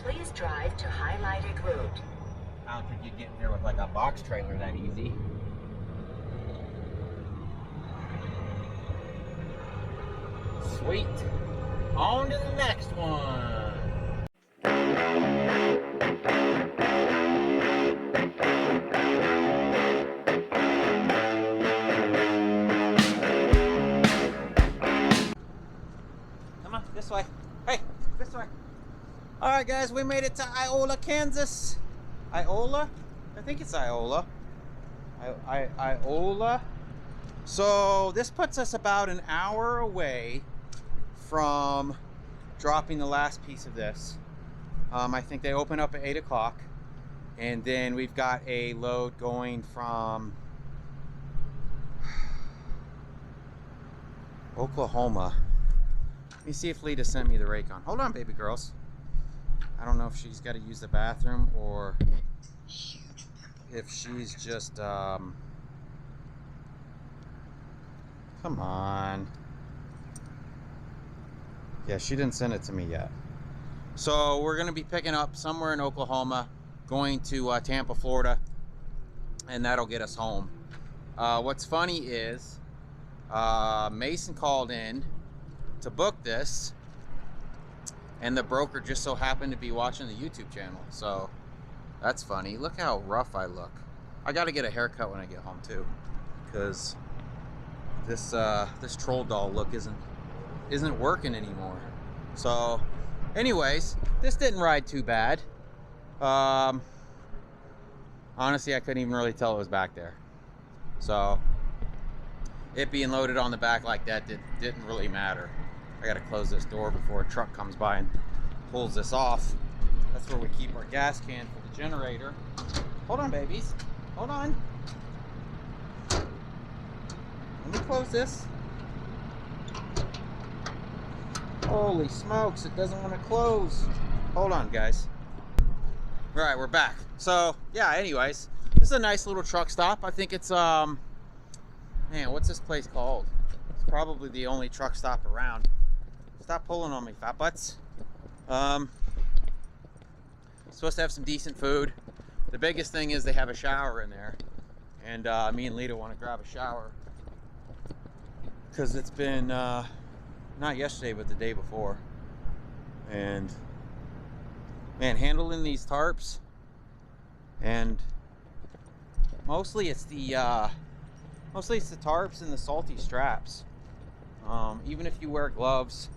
Please drive to highlighted route. I don't think you'd get in there with like a box trailer that easy. Sweet. On to the next one. Come on, this way. Hey, this way. All right, guys, we made it to Iola, Kansas. Iola? I think it's Iola. Iola. So this puts us about an hour away from dropping the last piece of this. I think they open up at 8 o'clock, and then we've got a load going from Oklahoma. Let me see if Lita sent me the Raycon. Hold on, baby girls. I don't know if she's got to use the bathroom or if she's just come on. Yeah, she didn't send it to me yet. So we're gonna be picking up somewhere in Oklahoma, going to Tampa, Florida, and that'll get us home. What's funny is Mason called in to book this, and the broker just so happened to be watching the YouTube channel. So that's funny. Look how rough I look. I got to get a haircut when I get home too, because this troll doll look isn't working anymore. So anyways, this didn't ride too bad. Honestly, I couldn't even really tell it was back there. So it being loaded on the back like that didn't really matter. I gotta close this door before a truck comes by and pulls this off. That's where we keep our gas can for the generator. Hold on, babies. Hold on. Let me close this. Holy smokes, it doesn't want to close. Hold on, guys. All right, we're back. So, yeah, anyways, this is a nice little truck stop. I think it's, man, what's this place called? It's probably the only truck stop around. Stop pulling on me, fat butts. Supposed to have some decent food. The biggest thing is they have a shower in there. And me and Lita want to grab a shower. Because it's been, not yesterday, but the day before. And man, handling these tarps, and mostly it's the tarps and the salty straps. Even if you wear gloves,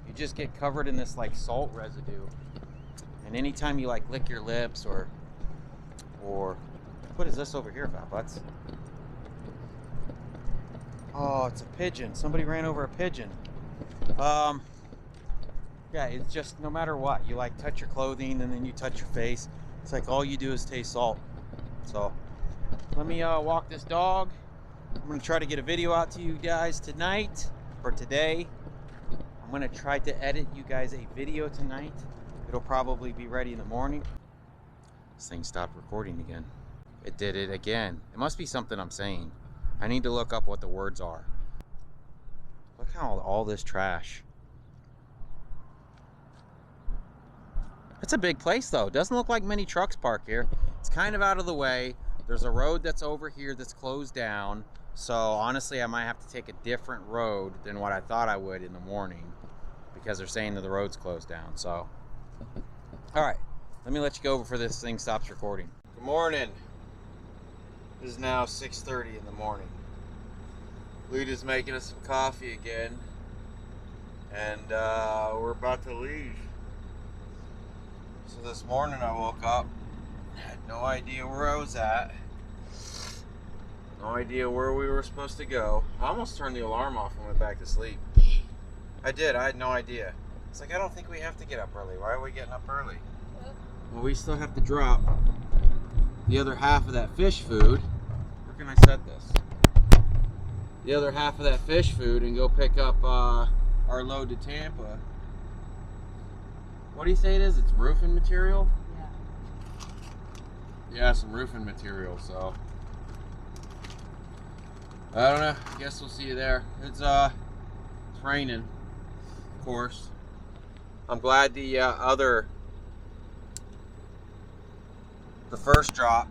you just get covered in this like salt residue. And anytime you like lick your lips or what is this over here, fat butts? Oh, it's a pigeon. Somebody ran over a pigeon. Yeah, it's just no matter what, you like touch your clothing and then you touch your face. It's like all you do is taste salt. So let me walk this dog. I'm gonna try to get a video out to you guys tonight or today. I'm gonna try to edit you guys a video tonight. It'll probably be ready in the morning. This thing stopped recording again. It did it again. It must be something I'm saying. I need to look up what the words are. Look how all this trash. It's a big place though. Doesn't look like many trucks park here. It's kind of out of the way. There's a road that's over here that's closed down. So honestly, I might have to take a different road than what I thought I would in the morning, because they're saying that the road's closed down. So, all right, let me let you go before this thing stops recording. Good morning. This is now 6:30 in the morning. Lita's making us some coffee again, and we're about to leave. So this morning I woke up, had no idea where I was at, no idea where we were supposed to go. I almost turned the alarm off and went back to sleep. I did, I had no idea. It's like, I don't think we have to get up early. Why are we getting up early? Well, we still have to drop the other half of that fish food. Where can I set this? The other half of that fish food and go pick up our load to Tampa. What do you say it is? It's roofing material? Yeah. Yeah, some roofing material, so. I don't know. I guess we'll see you there. It's raining, of course. I'm glad the other the first drop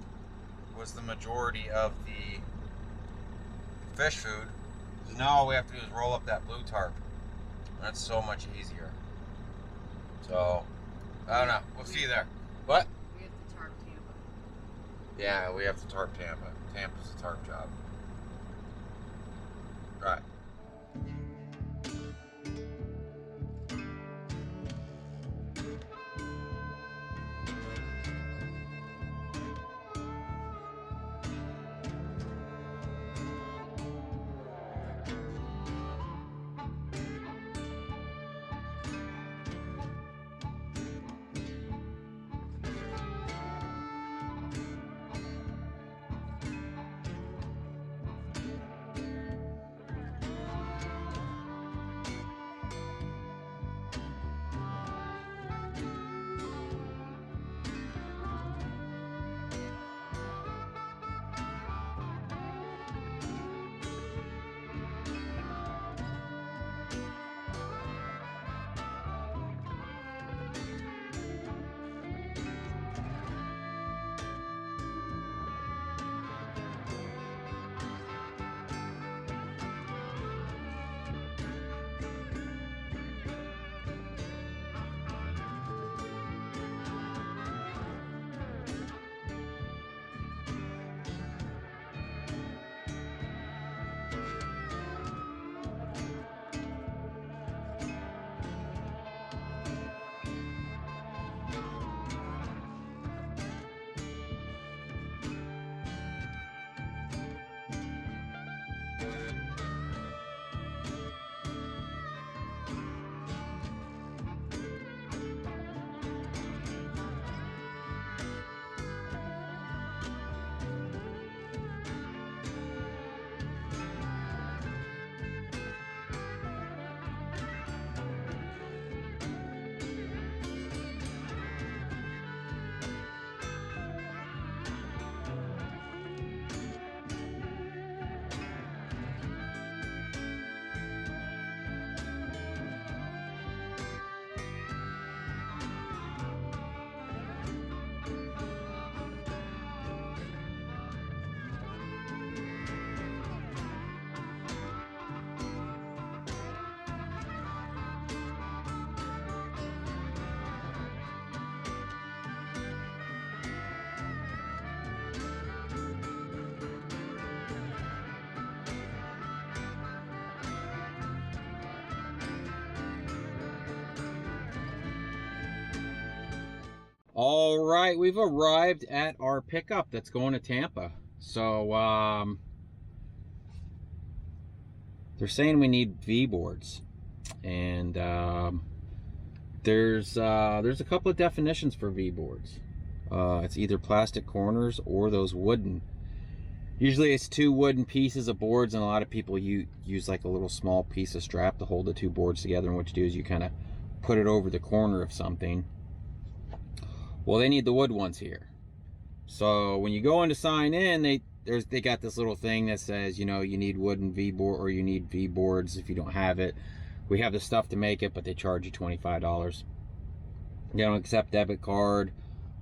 was the majority of the fish food. So now all we have to do is roll up that blue tarp. That's so much easier. So, I don't know. We'll see you there. What? We have to tarp Tampa. Yeah, we have to tarp Tampa. Tampa's a tarp job. Right. All right, we've arrived at our pickup that's going to Tampa. So, they're saying we need V boards, and there's a couple of definitions for V boards. It's either plastic corners or those wooden. Usually it's two wooden pieces of boards, and a lot of people use like a little small piece of strap to hold the two boards together, and what you do is you kind of put it over the corner of something. Well, they need the wood ones here. So when you go in to sign in, they got this little thing that says, you know, you need wooden V board, or you need V boards if you don't have it. We have the stuff to make it, but they charge you $25. They don't accept debit card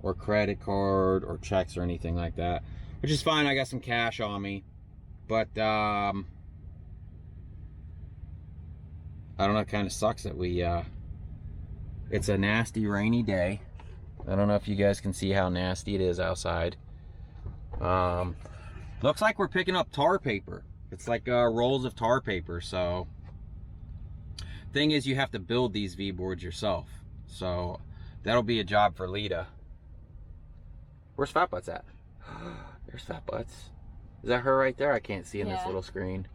or credit card or checks or anything like that, which is fine. I got some cash on me, but I don't know, it kind of sucks that we it's a nasty rainy day. I don't know if you guys can see how nasty it is outside. Looks like we're picking up tar paper. It's like rolls of tar paper. So thing is, you have to build these V boards yourself. So that'll be a job for Lita. Where's Fat Butts at? There's Fat Butts. Is that her right there? I can't see in this little screen.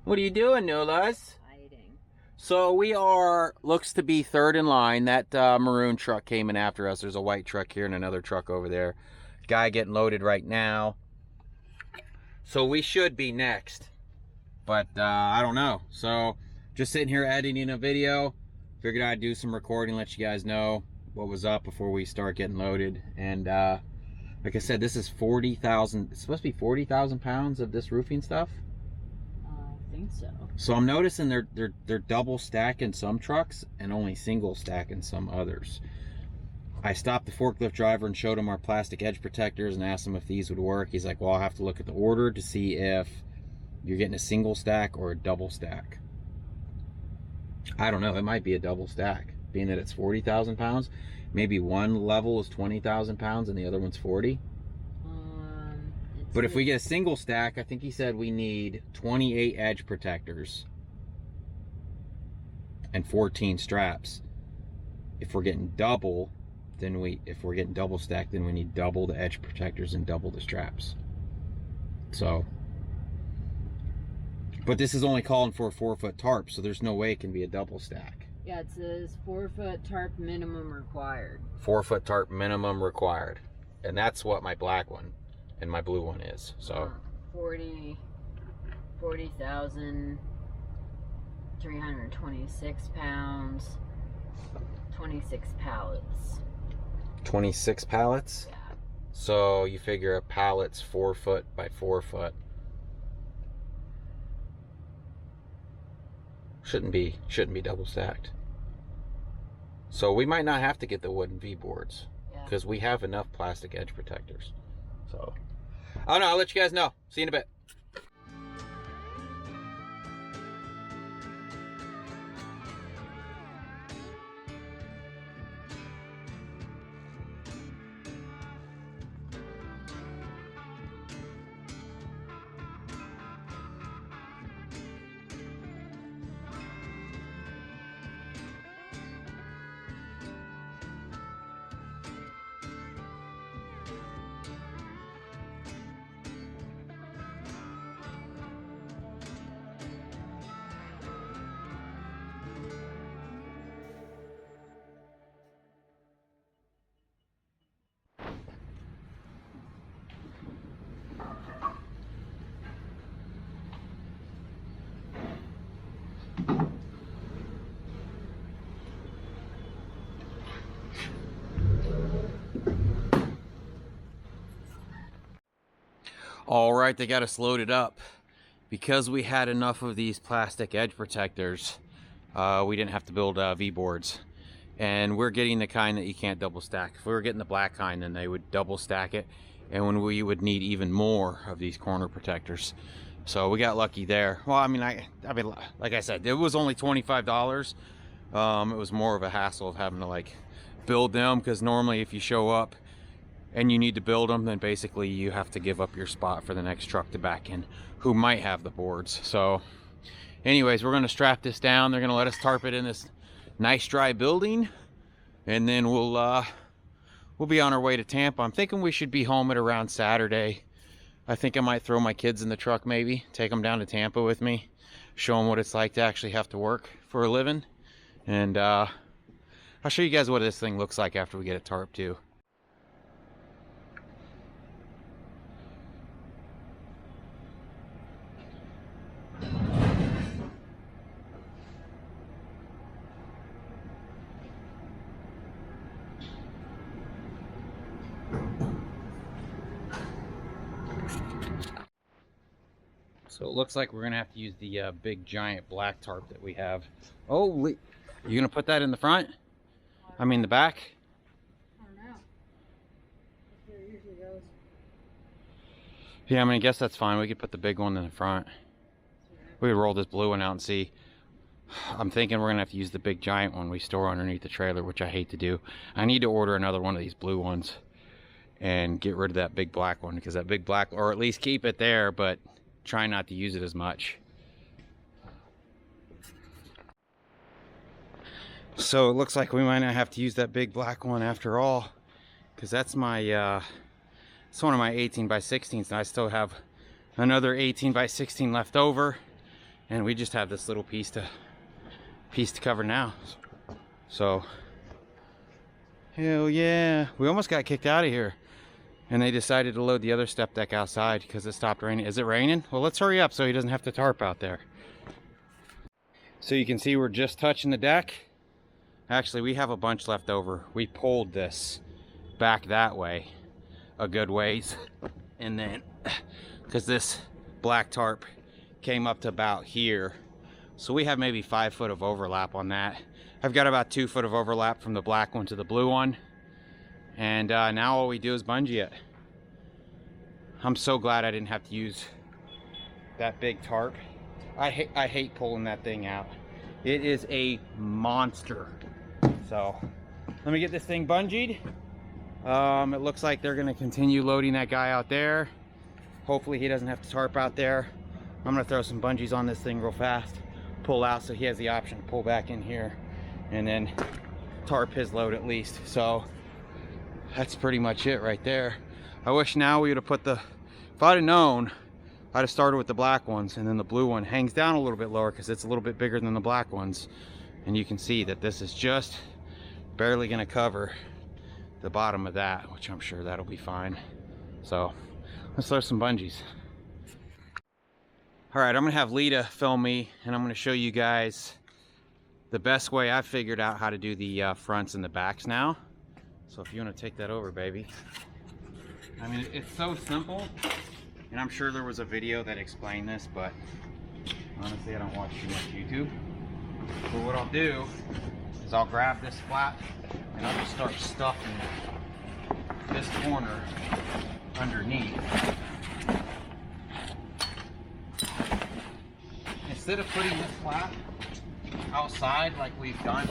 What are you doing, Nulas? So we are, looks to be third in line. That maroon truck came in after us. There's a white truck here and another truck over there. Guy getting loaded right now. So we should be next. But I don't know. So just sitting here editing a video. Figured I'd do some recording, let you guys know what was up before we start getting loaded. And like I said, this is 40,000. It's supposed to be 40,000 pounds of this roofing stuff. I think so. So I'm noticing they're double stacking some trucks and only single stacking some others. I stopped the forklift driver and showed him our plastic edge protectors and asked him if these would work. He's like, well, I'll have to look at the order to see if you're getting a single stack or a double stack. I don't know, it might be a double stack, being that it's 40,000 pounds. Maybe one level is 20,000 pounds and the other one's 40. But if we get a single stack, I think he said we need 28 edge protectors and 14 straps. If we're getting double, if we're getting double stacked, then we need double the edge protectors and double the straps. So, but this is only calling for a 4-foot tarp, so there's no way it can be a double stack. Yeah, it says 4-foot tarp minimum required. 4-foot tarp minimum required. And that's what my black one and my blue one is. So 40,326 pounds, 26 pallets. 26 pallets? Yeah. So you figure a pallet's 4 foot by 4 foot. Shouldn't be double stacked. So we might not have to get the wooden V boards because we have enough plastic edge protectors. So I don't know, I'll let you guys know. See you in a bit. All right, they got us loaded up. Because we had enough of these plastic edge protectors, we didn't have to build V-boards. And we're getting the kind that you can't double stack. If we were getting the black kind, then they would double stack it. And when we would need even more of these corner protectors. So we got lucky there. Well, I mean, like I said, it was only $25. It was more of a hassle of having to like build them, because normally if you show up and you need to build them, then basically you have to give up your spot for the next truck to back in who might have the boards. So anyways, we're gonna strap this down. They're gonna let us tarp it in this nice dry building, and then we'll be on our way to Tampa. I'm thinking we should be home at around Saturday. I think I might throw my kids in the truck, maybe take them down to Tampa with me, show them what it's like to actually have to work for a living. And I'll show you guys what this thing looks like after we get it tarped too. So it looks like we're gonna have to use the big giant black tarp that we have. Oh, you gonna put that in the front? I mean the back? I don't know. That's where it usually goes. Yeah, I mean, I guess that's fine. We could put the big one in the front. We could roll this blue one out and see. I'm thinking we're gonna have to use the big giant one we store underneath the trailer, which I hate to do. I need to order another one of these blue ones and get rid of that big black one, because that big black, or at least keep it there, but try not to use it as much. So it looks like we might not have to use that big black one after all, because that's my it's one of my 18 by 16s, and I still have another 18 by 16 left over, and we just have this little piece to cover now. So hell yeah, we almost got kicked out of here. And they decided to load the other step deck outside because it stopped raining. Is it raining? Well, let's hurry up so he doesn't have to tarp out there. So you can see we're just touching the deck. Actually, we have a bunch left over. We pulled this back that way a good ways. And then, because this black tarp came up to about here. So we have maybe 5 foot of overlap on that. I've got about 2 foot of overlap from the black one to the blue one. And now all we do is bungee it. I'm so glad I didn't have to use that big tarp. I hate pulling that thing out. It is a monster. So let me get this thing bungeed. It looks like they're gonna continue loading that guy out there. Hopefully he doesn't have to tarp out there. I'm gonna throw some bungees on this thing real fast, pull out so he has the option to pull back in here, and then tarp his load at least. So that's pretty much it right there. I wish now we would have put the, if I'd have known, I'd have started with the black ones, and then the blue one hangs down a little bit lower because it's a little bit bigger than the black ones. And you can see that this is just barely gonna cover the bottom of that, which I'm sure that'll be fine. So let's throw some bungees. All right, I'm gonna have Lita film me, and I'm gonna show you guys the best way I've figured out how to do the fronts and the backs now. So if you wanna take that over, baby. I mean, it's so simple, and I'm sure there was a video that explained this, but honestly, I don't watch too much YouTube. But what I'll do is I'll grab this flap and I'll just start stuffing this corner underneath. Instead of putting this flap outside like we've done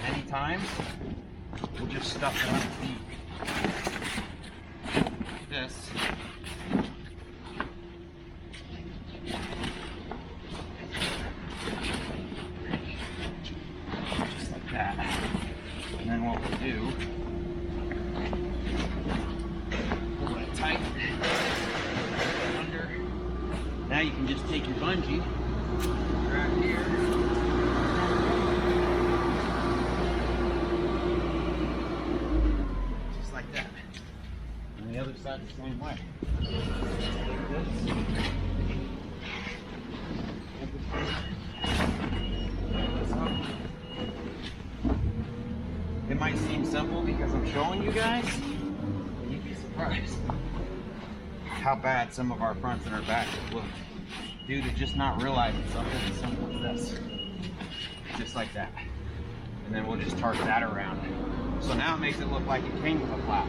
many times, we'll just stuff it underneath this. Just like that. And then what we'll do, pull it tight under. Now you can just take your bungee right here. Just like that. And the other side the same way. It might seem simple because I'm showing you guys, but you'd be surprised how bad some of our fronts and our backs look due to just not realizing something as simple as this. Just like that. And then we'll just tarp that around. So now it makes it look like it came with a flap.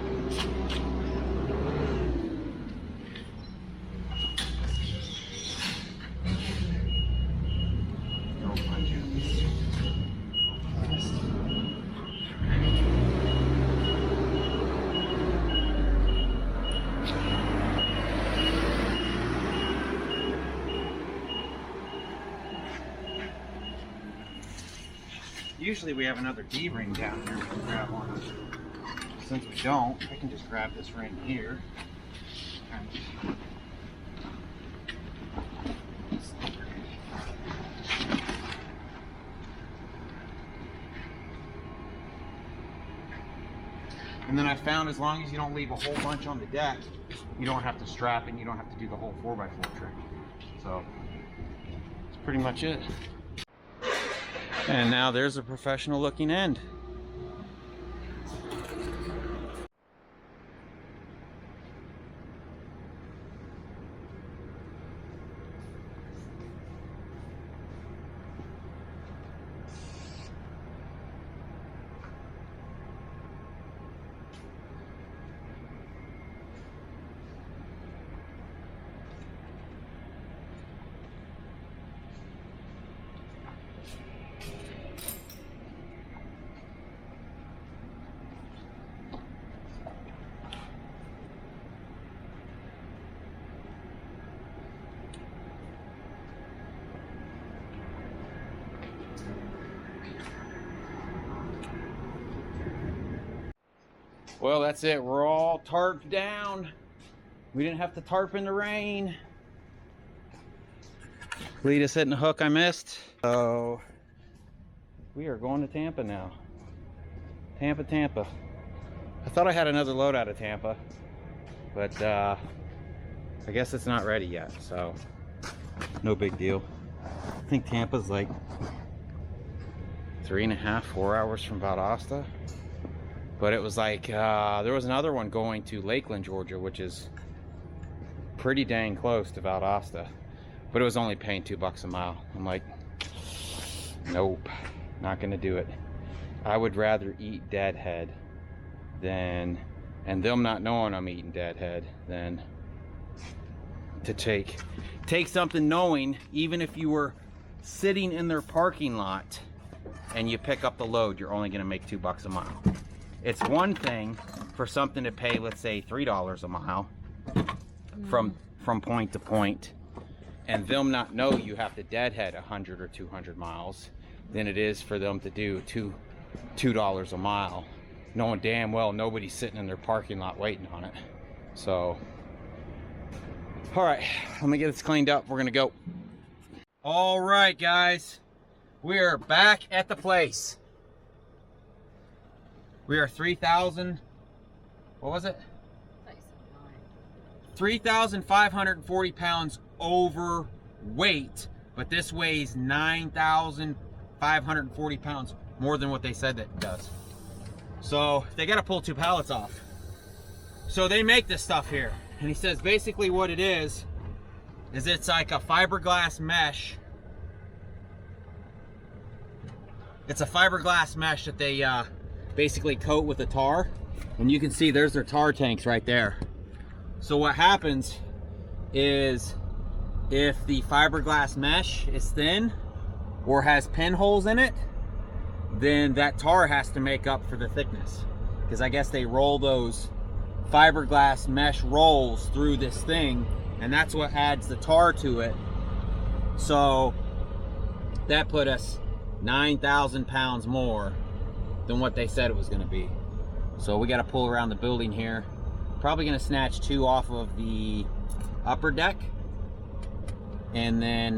Usually we have another D-ring down here we can grab on. Since we don't, I can just grab this ring here. And then I found as long as you don't leave a whole bunch on the deck, you don't have to strap and you don't have to do the whole 4x4 trick. So that's pretty much it. And now there's a professional looking end. Well, that's it. We're all tarped down. We didn't have to tarp in the rain. Lita's hitting the hook I missed. So we are going to Tampa now. Tampa. I thought I had another load out of Tampa, but I guess it's not ready yet, so no big deal. I think Tampa's like 3.5, 4 hours from Valdosta. But it was like, there was another one going to Lakeland, Georgia, which is pretty dang close to Valdosta. But it was only paying $2 a mile. I'm like, nope, not gonna do it. I would rather eat deadhead then, and them not knowing I'm eating deadhead, then to take something knowing, even if you were sitting in their parking lot and you pick up the load, you're only gonna make $2 a mile. It's one thing for something to pay, let's say $3 a mile from point to point, and them not know you have to deadhead 100 or 200 miles, than it is for them to do $2 a mile, knowing damn well nobody's sitting in their parking lot waiting on it. So, all right, let me get this cleaned up. We're gonna go. All right, guys, we are back at the place. We are 3,000, what was it? 3,540 pounds overweight, but this weighs 9,540 pounds more than what they said that it does. So they got to pull 2 pallets off. So they make this stuff here, and he says basically what it is it's like a fiberglass mesh. It's a fiberglass mesh that they basically coat with a tar, and you can see there's their tar tanks right there. So what happens is, if the fiberglass mesh is thin or has pinholes in it, then that tar has to make up for the thickness, because I guess they roll those fiberglass mesh rolls through this thing, and that's what adds the tar to it. So that put us 9,000 pounds more than what they said it was going to be. So we got to pull around the building here. Probably going to snatch 2 off of the upper deck, and then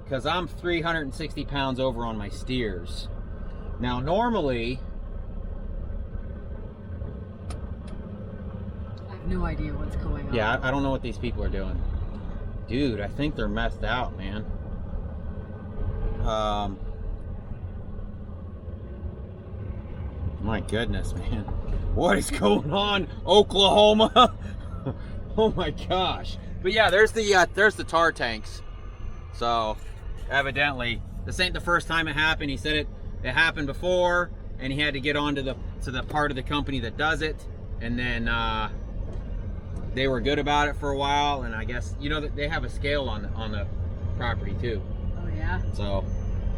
because I'm 360 pounds over on my steers. Now normally I have no idea what's going on. yeah, I don't know what these people are doing. Dude, I think they're messed out, man. My goodness, man. What is going on, Oklahoma? Oh my gosh. But yeah, there's the tar tanks. So evidently this ain't the first time it happened. He said it happened before, and he had to get on to the part of the company that does it, and then they were good about it for a while, and I guess, you know, that they have a scale on the property too. Oh yeah. So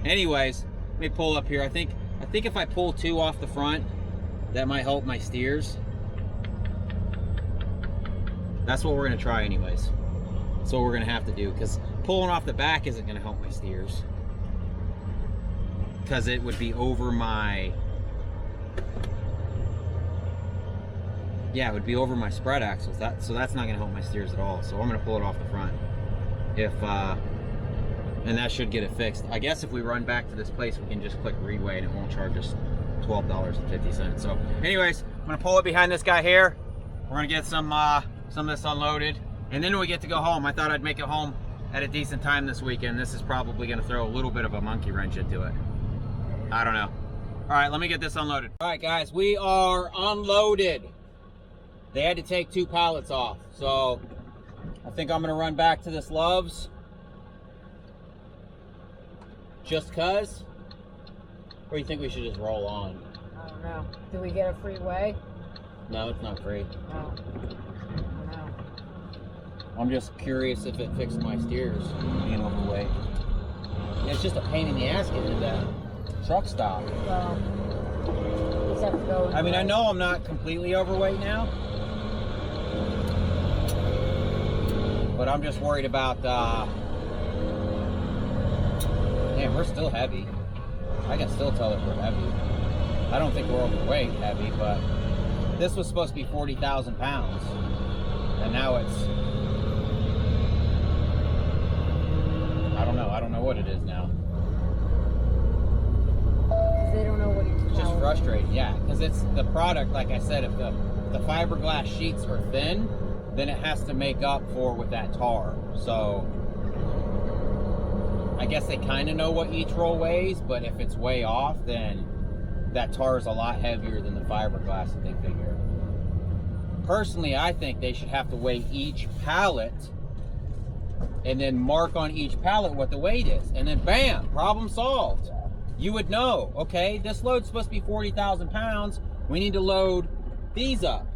anyways, let me pull up here. I think if I pull 2 off the front, that might help my steers. That's what we're gonna try anyways. That's what we're gonna have to do, because pulling off the back isn't gonna help my steers, because it would be over my, yeah, it would be over my spread axles. So that's not gonna help my steers at all. So I'm gonna pull it off the front. And that should get it fixed. I guess if we run back to this place, we can just click reweigh and it won't charge us $12.50. So anyways, I'm gonna pull it behind this guy here. We're gonna get some of this unloaded, and then we get to go home. I thought I'd make it home at a decent time this weekend. This is probably gonna throw a little bit of a monkey wrench into it. I don't know. All right, let me get this unloaded. All right, guys, we are unloaded. They had to take 2 pallets off. So I think I'm gonna run back to this Love's. Just cuz? Or you think we should just roll on? I don't know. Do we get a free way? No, it's not free. No. I don't know. I'm just curious if it fixed my steers being overweight. It's just a pain in the ass getting to that truck stop. Well, we just have to go. I mean, I know I'm not completely overweight now, but I'm just worried about, man, we're still heavy. I can still tell that we're heavy. I don't think we're overweight heavy, but this was supposed to be 40,000 pounds, and now it's, I don't know what it is now. They don't know what It's just frustrating, yeah, because it's the product, like I said, if the fiberglass sheets are thin, then it has to make up for with that tar. So I guess they kind of know what each roll weighs, but if it's way off, then that tar is a lot heavier than the fiberglass that they figure. Personally, I think they should have to weigh each pallet and then mark on each pallet what the weight is, and then bam, problem solved. You would know, okay, this load's supposed to be 40,000 pounds. We need to load these up.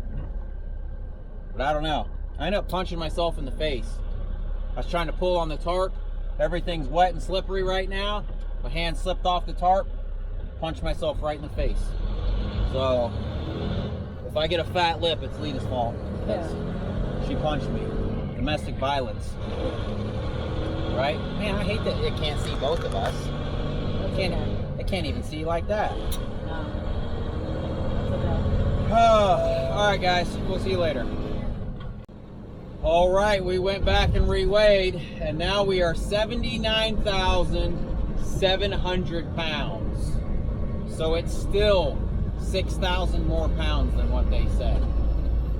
But I don't know. I ended up punching myself in the face. I was trying to pull on the tarp. Everything's wet and slippery right now. My hand slipped off the tarp. Punched myself right in the face. So, if I get a fat lip, it's Lena's fault. Yeah. She punched me. Domestic violence. Right? Man, I hate that it can't see both of us. It can't even see like that. Alright guys, we'll see you later. Alright, we went back and reweighed, and now we are 79,700 pounds. So it's still 6,000 more pounds than what they said.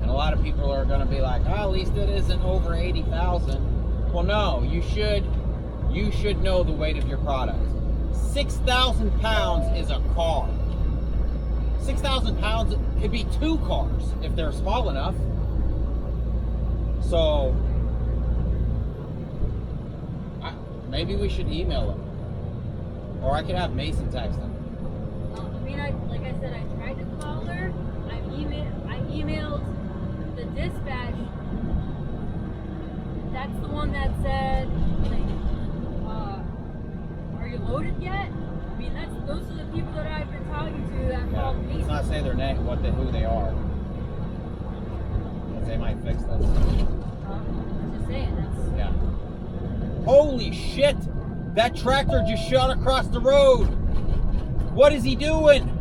And a lot of people are going to be like, oh, at least it isn't over 80,000. Well, no, you should know the weight of your product. 6,000 pounds is a car. 6,000 pounds could be 2 cars if they're small enough. So, maybe we should email them. Or I could have Mason text them. Like I said, I tried to call her. I emailed the dispatch. That's the one that said, like, are you loaded yet? I mean, those are the people that I've been talking to that called me. Let's not say their name, who they are. Because they might fix this. I'm just saying, Yeah. Holy shit! That tractor just shot across the road. What is he doing?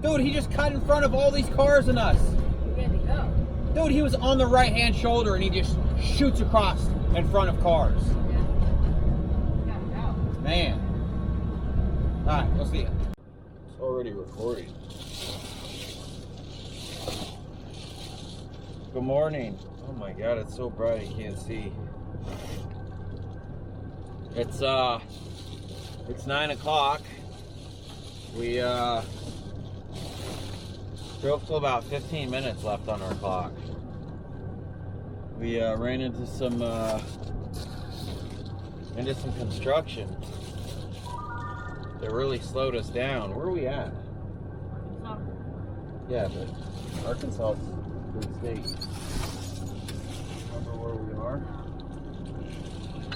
Dude, he just cut in front of all these cars and us. Where did he go? Dude, he was on the right-hand shoulder and he just shoots across in front of cars. Yeah. Got it out. Man. Alright, we'll see you. It's already recording. Good morning. Oh my god, it's so bright I can't see. It's 9 o'clock. We drove till about 15 minutes left on our clock. We ran into some construction that really slowed us down. Where are we at? Yeah, but Arkansas is a good state. Remember where we are?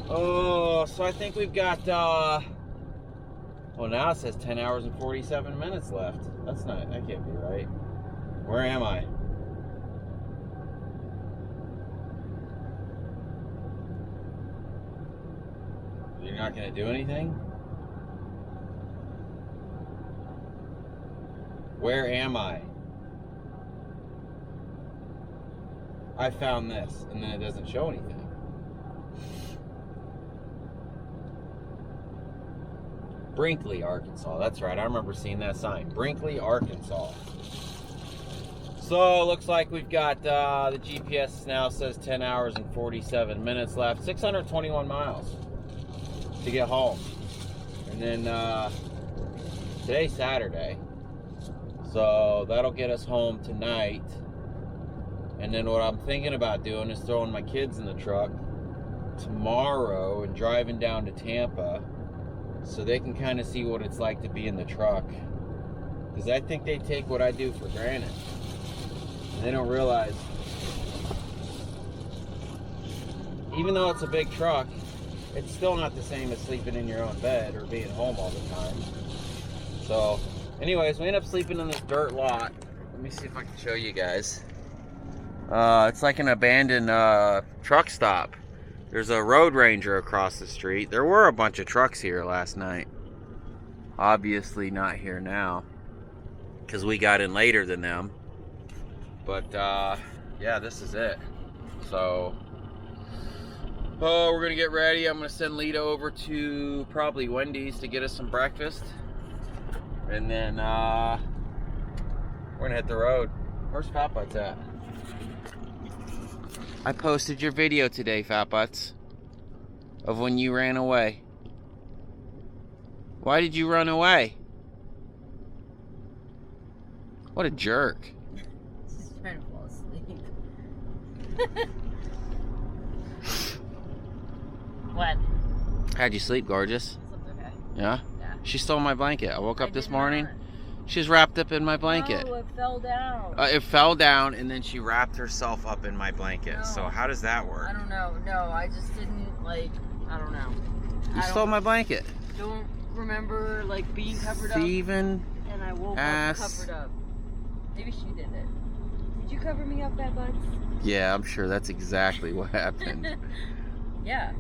Oh, so I think we've got well, now it says 10 hours and 47 minutes left. That can't be right. Where am I? You're not gonna do anything? Where am I? I found this, and then it doesn't show anything. Brinkley, Arkansas. That's right. I remember seeing that sign. Brinkley, Arkansas. So, looks like we've got, the GPS now says 10 hours and 47 minutes left. 621 miles to get home. And then, today's Saturday. So, that'll get us home tonight. And then what I'm thinking about doing is throwing my kids in the truck tomorrow and driving down to Tampa so they can kind of see what it's like to be in the truck. Because I think they take what I do for granted. And they don't realize, even though it's a big truck, it's still not the same as sleeping in your own bed or being home all the time. So, anyways, we end up sleeping in this dirt lot. Let me see if I can show you guys. It's like an abandoned truck stop. There's a road ranger across the street. There were a bunch of trucks here last night. Obviously not here now, because we got in later than them. But yeah, this is it. So we're gonna get ready. I'm gonna send Lita over to probably Wendy's to get us some breakfast, and then we're gonna hit the road. Where's Fat Butts at? I posted your video today, Fat Butts, of when you ran away. Why did you run away? What a jerk. Just trying to fall asleep. What? How'd you sleep, gorgeous? Slept okay. Yeah? Yeah. She stole my blanket. I woke up this morning. She's wrapped up in my blanket. No, it fell down. It fell down, and then she wrapped herself up in my blanket. No. So how does that work? I don't know. No, I just didn't like. I don't know. You stole my blanket. Don't remember like being covered up. Steven And I woke up covered up. Maybe she did it. Did you cover me up, Bad Buds? Yeah, I'm sure that's exactly what happened. Yeah.